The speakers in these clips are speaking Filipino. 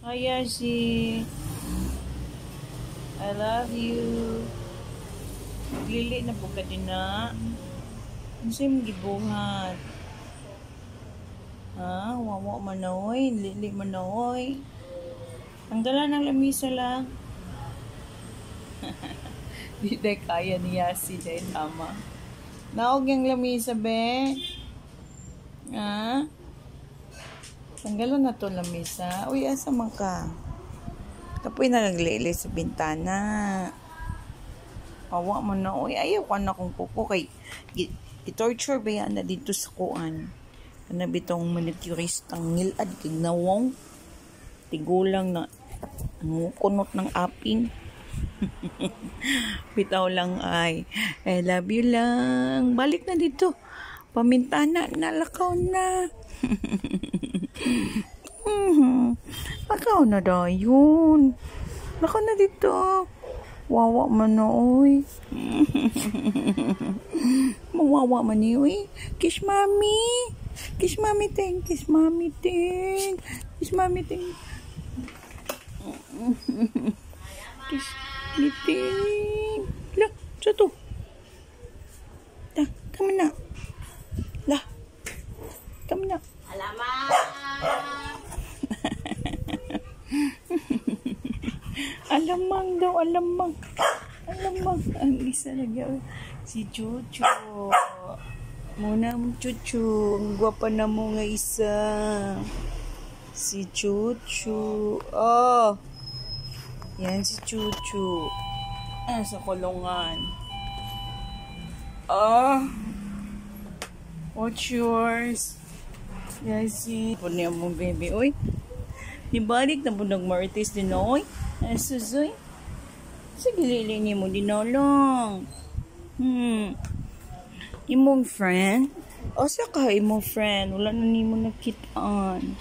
Hi, Yashi. I love you. Maglili na po ka din na. Ano sa'yo mong gibuhat? Ha? Wawa manoy. Lili manoy. Tanggalan ng lamisa lang. Di na kaya ni Yasi dahil tama. Naog yung lamisa, be. Ha? Tanggalan na to lamisa. Uy, asa man ka? Kapoy nagaglili sa bintana. Awa mo na. Uy, ayaw ka na kung kuko kay i-torture ba yan na dito sa kuan. Ano bitong manicurist ang ngilad kay nawong. Tigulang na kunot ng aping. Bitaw lang ay I love you lang. Balik na dito. Pamintana, nalakaw na. Lakaw na dayon. Lakaw na dito. Wawa man na, oy. Mawawa man ni, oy. Kiss mami. Kiss mami ting. Kiss mami ting. Kiss mami ting. Kiss mami ting. Lah, satu. Dah, kami na. Lah. Kami na. Alamak. Alamang daw, alamang. Alamang. Ang isa lagi. Si Chuchu. Muna mo, Chuchu. Ang gwapa na mo nga isa. Si Chuchu. Oh. Yan si Chuchu. Sa kulungan. Oh. What's yours? Yes, si. Punya mo, baby. Uy. Nibalik na po nag-martis din, oy. Susoy. Sige, lilini mo din lang. Imong friend? O, saka imong friend. Wala na ni mo nakitaan.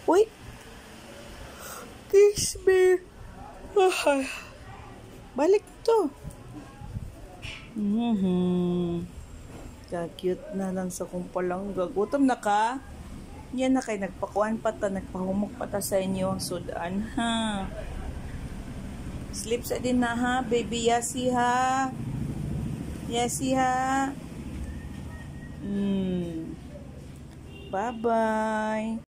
Wait. Kiss me. Balik to. Cute na lang sa kumpalangga. Gutom na ka? Yan na kay nagpakuan pa ta, nagpahumok pa ta sa inyo ang sudan, ha? Sleep sa din na, ha? Baby Yasi, ha? Yasi, ha? Bye-bye.